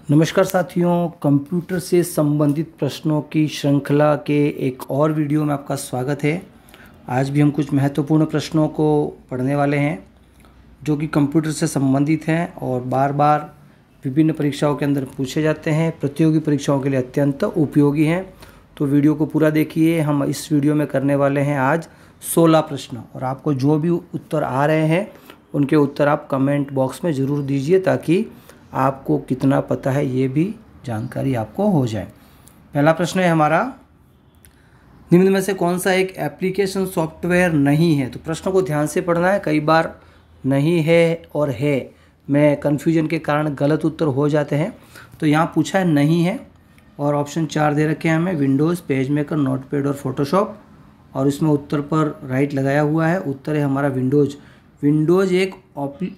नमस्कार साथियों, कंप्यूटर से संबंधित प्रश्नों की श्रृंखला के एक और वीडियो में आपका स्वागत है। आज भी हम कुछ महत्वपूर्ण प्रश्नों को पढ़ने वाले हैं जो कि कंप्यूटर से संबंधित हैं और बार बार विभिन्न परीक्षाओं के अंदर पूछे जाते हैं, प्रतियोगी परीक्षाओं के लिए अत्यंत उपयोगी हैं। तो वीडियो को पूरा देखिए। हम इस वीडियो में करने वाले हैं आज 16 प्रश्न, और आपको जो भी उत्तर आ रहे हैं उनके उत्तर आप कमेंट बॉक्स में ज़रूर दीजिए ताकि आपको कितना पता है ये भी जानकारी आपको हो जाए। पहला प्रश्न है हमारा, निम्न में से कौन सा एक एप्लीकेशन सॉफ्टवेयर नहीं है। तो प्रश्न को ध्यान से पढ़ना है, कई बार नहीं है और है में कन्फ्यूजन के कारण गलत उत्तर हो जाते हैं। तो यहाँ पूछा है नहीं है और ऑप्शन 4 दे रखे हैं हमें, विंडोज़, पेज मेकर, नोटपैड और फोटोशॉप, और इसमें उत्तर पर राइट लगाया हुआ है। उत्तर है हमारा विंडोज़। विंडोज़ एक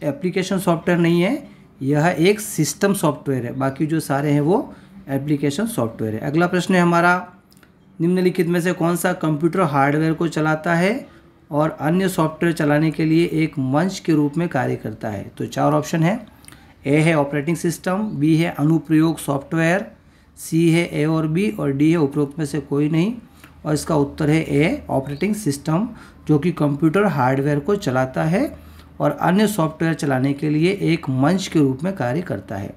एप्लीकेशन सॉफ्टवेयर नहीं है, यह एक सिस्टम सॉफ्टवेयर है। बाकी जो सारे हैं वो एप्लीकेशन सॉफ्टवेयर है। अगला प्रश्न है हमारा, निम्नलिखित में से कौन सा कंप्यूटर हार्डवेयर को चलाता है और अन्य सॉफ्टवेयर चलाने के लिए एक मंच के रूप में कार्य करता है। तो 4 ऑप्शन है। ए है ऑपरेटिंग सिस्टम, बी है अनुप्रयोग सॉफ्टवेयर, सी है ए और बी, और डी है उपरोक्त में से कोई नहीं। और इसका उत्तर है ए, ऑपरेटिंग सिस्टम, जो कि कंप्यूटर हार्डवेयर को चलाता है और अन्य सॉफ्टवेयर चलाने के लिए एक मंच के रूप में कार्य करता है।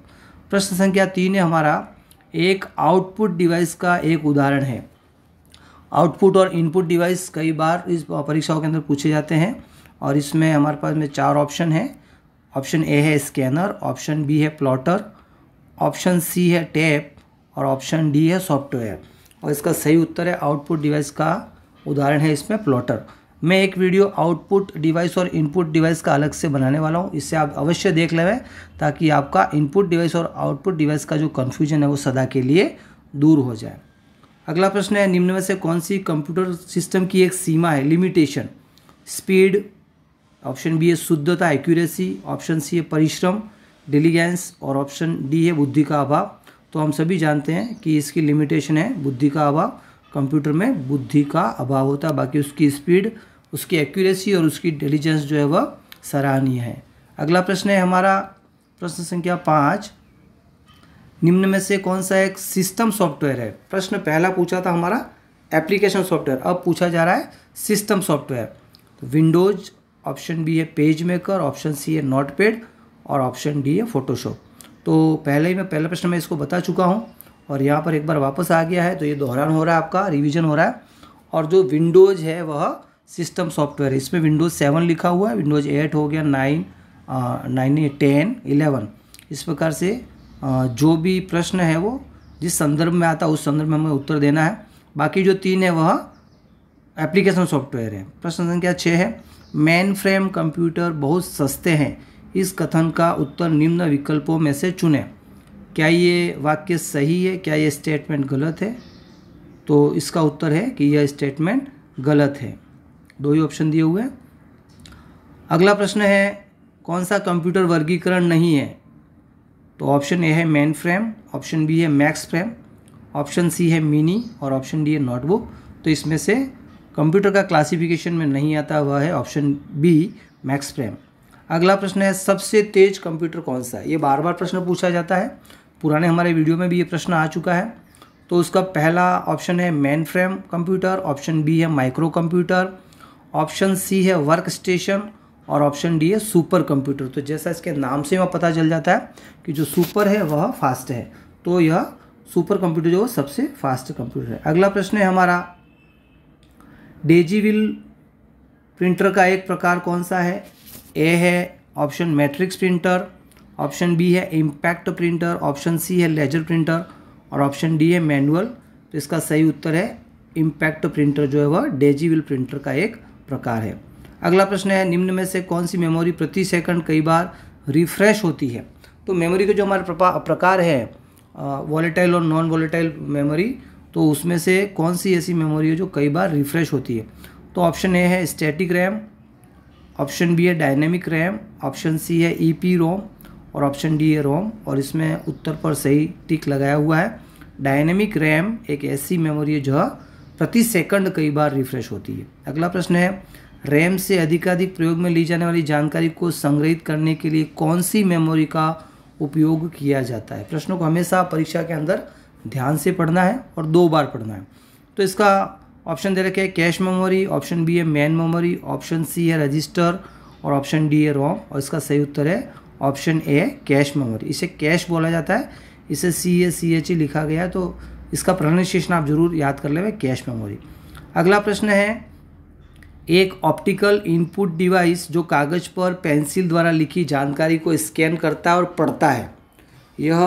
प्रश्न संख्या 3 है हमारा, एक आउटपुट डिवाइस का एक उदाहरण है। आउटपुट और इनपुट डिवाइस कई बार इस परीक्षाओं के अंदर पूछे जाते हैं और इसमें हमारे पास में 4 ऑप्शन है। ऑप्शन ए है स्कैनर, ऑप्शन बी है प्लॉटर, ऑप्शन सी है टैप और ऑप्शन डी है सॉफ्टवेयर। और इसका सही उत्तर है आउटपुट डिवाइस का उदाहरण है इसमें प्लॉटर। मैं एक वीडियो आउटपुट डिवाइस और इनपुट डिवाइस का अलग से बनाने वाला हूँ, इससे आप अवश्य देख लें ताकि आपका इनपुट डिवाइस और आउटपुट डिवाइस का जो कन्फ्यूजन है वो सदा के लिए दूर हो जाए। अगला प्रश्न है, निम्न में से कौन सी कंप्यूटर सिस्टम की एक सीमा है, लिमिटेशन। स्पीड, ऑप्शन बी है शुद्धता, एक्यूरेसी, ऑप्शन सी है परिश्रम, डिलीगेंस, और ऑप्शन डी है बुद्धि का अभाव। तो हम सभी जानते हैं कि इसकी लिमिटेशन है बुद्धि का अभाव। कंप्यूटर में बुद्धि का अभाव होता है, बाकी उसकी स्पीड, उसकी एक्यूरेसी और उसकी इंटेलिजेंस जो है वह सराहनीय है। अगला प्रश्न है हमारा, प्रश्न संख्या 5, निम्न में से कौन सा एक सिस्टम सॉफ्टवेयर है। प्रश्न पहला पूछा था हमारा एप्लीकेशन सॉफ्टवेयर, अब पूछा जा रहा है सिस्टम सॉफ्टवेयर। तो विंडोज, ऑप्शन बी है पेज मेकर, ऑप्शन सी है नोटपैड और ऑप्शन डी है फोटोशॉप। तो पहले ही मैं पहला प्रश्न में इसको बता चुका हूँ और यहाँ पर एक बार वापस आ गया है, तो ये दोहरान हो रहा है, आपका रिवीजन हो रहा है। और जो विंडोज़ है वह सिस्टम सॉफ्टवेयर है, इसमें विंडोज़ 7 लिखा हुआ है, विंडोज़ 8 हो गया, 9, 10, 11। इस प्रकार से जो भी प्रश्न है वो जिस संदर्भ में आता है उस संदर्भ में हमें उत्तर देना है। बाकी जो 3 है वह एप्लीकेशन सॉफ्टवेयर है। प्रश्न संख्या 6 है, मेन फ्रेम कंप्यूटर बहुत सस्ते हैं, इस कथन का उत्तर निम्न विकल्पों में से चुनें। क्या ये वाक्य सही है, क्या ये स्टेटमेंट गलत है। तो इसका उत्तर है कि यह स्टेटमेंट गलत है। 2 ही ऑप्शन दिए हुए हैं। अगला प्रश्न है, कौन सा कंप्यूटर वर्गीकरण नहीं है। तो ऑप्शन ए है मेन फ्रेम, ऑप्शन बी है मैक्स फ्रेम, ऑप्शन सी है मिनी और ऑप्शन डी है नोटबुक। तो इसमें से कंप्यूटर का क्लासिफिकेशन में नहीं आता वह है ऑप्शन बी, मैक्स फ्रेम। अगला प्रश्न है, सबसे तेज कंप्यूटर कौन सा है। ये बार बार प्रश्न पूछा जाता है, पुराने हमारे वीडियो में भी ये प्रश्न आ चुका है। तो उसका पहला ऑप्शन है main frame computer, option B है माइक्रो कंप्यूटर, ऑप्शन सी है वर्क स्टेशन और ऑप्शन डी है सुपर कंप्यूटर। तो जैसा इसके नाम से वह पता चल जाता है कि जो सुपर है वह फास्ट है, तो यह सुपर कंप्यूटर जो सबसे फास्ट कंप्यूटर है। अगला प्रश्न है हमारा, डेजीविल प्रिंटर का एक प्रकार कौन सा है। ए है option matrix printer, option B है इम्पैक्ट प्रिंटर, ऑप्शन सी है लेजर प्रिंटर और ऑप्शन डी है मैनुअल। तो इसका सही उत्तर है इम्पैक्ट प्रिंटर जो है वह डेजीविल प्रिंटर का एक प्रकार है। अगला प्रश्न है, निम्न में से कौन सी मेमोरी प्रति सेकंड कई बार रिफ्रेश होती है। तो मेमोरी के जो हमारे प्रकार है वॉलेटाइल और नॉन वॉलेटाइल मेमोरी, तो उसमें से कौन सी ऐसी मेमोरी है जो कई बार रिफ्रेश होती है। तो ऑप्शन ए है स्टैटिक रैम, ऑप्शन बी है डायनेमिक रैम, ऑप्शन सी है ईपी रोम और ऑप्शन डी है रोम। और इसमें उत्तर पर सही टिक लगाया हुआ है। डायनेमिक रैम एक ऐसी मेमोरी है जो प्रति सेकंड कई बार रिफ्रेश होती है। अगला प्रश्न है, रैम से अधिकाधिक प्रयोग में ली जाने वाली जानकारी को संग्रहित करने के लिए कौन सी मेमोरी का उपयोग किया जाता है। प्रश्नों को हमेशा परीक्षा के अंदर ध्यान से पढ़ना है और 2 बार पढ़ना है। तो इसका ऑप्शन दे रखे हैं कैश मेमोरी, ऑप्शन बी है मेन मेमोरी, ऑप्शन सी है रजिस्टर और ऑप्शन डी है रोम, और इसका सही उत्तर है ऑप्शन ए कैश मेमोरी। इसे कैश बोला जाता है, इसे CACH लिखा गया है, तो इसका प्रोनाउंसिएशन आप जरूर याद कर लेंगे, कैश मेमोरी। अगला प्रश्न है, एक ऑप्टिकल इनपुट डिवाइस जो कागज़ पर पेंसिल द्वारा लिखी जानकारी को स्कैन करता है और पढ़ता है। यह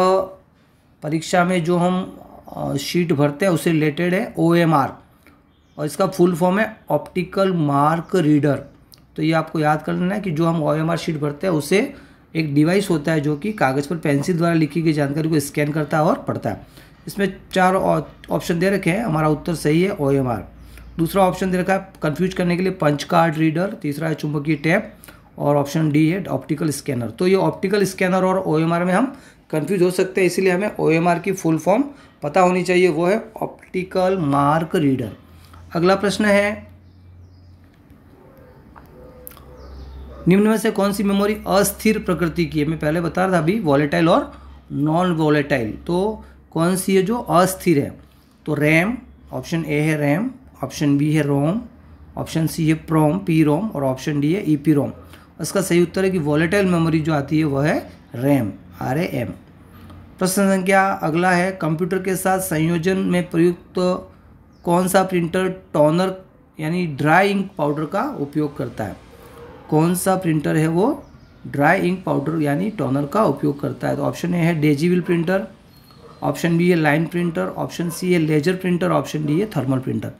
परीक्षा में जो हम शीट भरते हैं उससे रिलेटेड है OMR, और इसका फुल फॉर्म है ऑप्टिकल मार्क रीडर। तो ये आपको याद कर लेना है कि जो हम OMR शीट भरते हैं उससे एक डिवाइस होता है जो कि कागज़ पर पेंसिल द्वारा लिखी गई जानकारी को स्कैन करता है और पढ़ता है। इसमें 4 ऑप्शन दे रखे हैं, हमारा उत्तर सही है OMR। दूसरा ऑप्शन दे रखा है कन्फ्यूज करने के लिए पंच कार्ड रीडर, तीसरा है चुंबकीय टैप, और ऑप्शन डी है ऑप्टिकल स्कैनर। तो ये ऑप्टिकल स्कैनर और OMR में हम कन्फ्यूज हो सकते हैं, इसलिए हमें OMR की फुल फॉर्म पता होनी चाहिए, वो है ऑप्टिकल मार्क रीडर। अगला प्रश्न है, निम्न में से कौन सी मेमोरी अस्थिर प्रकृति की है? मैं पहले बता रहा था अभी वॉलेटाइल और नॉन वॉलेटाइल, तो कौन सी है जो अस्थिर है? तो रैम, ऑप्शन ए है रैम, ऑप्शन बी है रोम, ऑप्शन सी है PROM और ऑप्शन डी है EPROM। इसका सही उत्तर है कि वॉलेटाइल मेमोरी जो आती है वह है रैम, RAM। प्रश्न संख्या अगला है, कंप्यूटर के साथ संयोजन में प्रयुक्त कौन सा प्रिंटर टोनर यानी ड्राई इंक पाउडर का उपयोग करता है? कौन सा प्रिंटर है वो ड्राई इंक पाउडर यानी टोनर का उपयोग करता है? तो ऑप्शन ए है डेजीविल प्रिंटर, ऑप्शन बी है लाइन प्रिंटर, ऑप्शन सी है लेजर प्रिंटर, ऑप्शन डी है थर्मल प्रिंटर।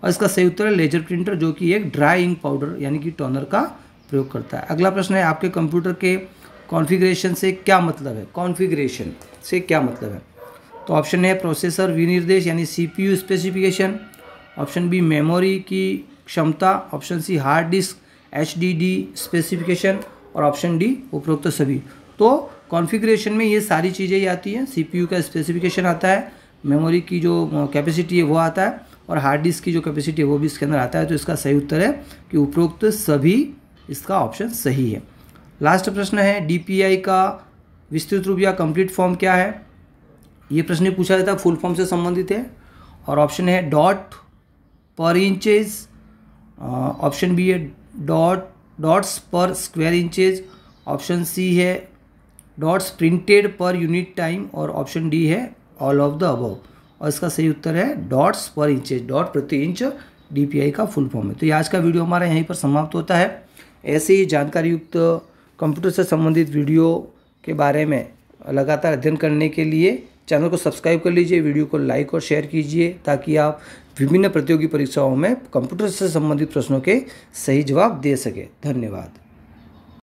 और इसका सही उत्तर है लेजर प्रिंटर, जो कि एक ड्राई इंक पाउडर यानी कि टोनर का प्रयोग करता है। अगला प्रश्न है, आपके कंप्यूटर के कॉन्फ़िगरेशन से क्या मतलब है? कॉन्फ़िगरेशन से क्या मतलब है? तो ऑप्शन है प्रोसेसर विनिर्देश यानी CPU specification, option B memory की क्षमता, option C hard disk HDD specification, और ऑप्शन डी उपरोक्त सभी। तो कॉन्फ़िगरेशन में ये सारी चीज़ें ही आती हैं, CPU का स्पेसिफिकेशन आता है, मेमोरी की जो कैपेसिटी है वो आता है, और हार्ड डिस्क की जो कैपेसिटी है वो भी इसके अंदर आता है। तो इसका सही उत्तर है कि उपरोक्त सभी, इसका ऑप्शन सही है। लास्ट प्रश्न है, DPI का विस्तृत रूप या कंप्लीट फॉर्म क्या है? ये प्रश्न पूछा जाता है, फुल फॉर्म से संबंधित है, और ऑप्शन है डॉट पर इंचेज, ऑप्शन बी है डॉट्स पर स्क्वायर इंचेज, ऑप्शन सी है dots printed per unit time, और ऑप्शन डी है ऑल ऑफ द अबव। और इसका सही उत्तर है डॉट्स पर इंचेज, डॉट प्रति इंच DPI का फुल फॉर्म है। तो ये आज का वीडियो हमारा यहीं पर समाप्त होता है। ऐसे ही जानकारी युक्त कंप्यूटर से संबंधित वीडियो के बारे में लगातार अध्ययन करने के लिए चैनल को सब्सक्राइब कर लीजिए, वीडियो को लाइक और शेयर कीजिए, ताकि आप विभिन्न प्रतियोगी परीक्षाओं में कंप्यूटर से संबंधित प्रश्नों के सही जवाब दे सकें। धन्यवाद।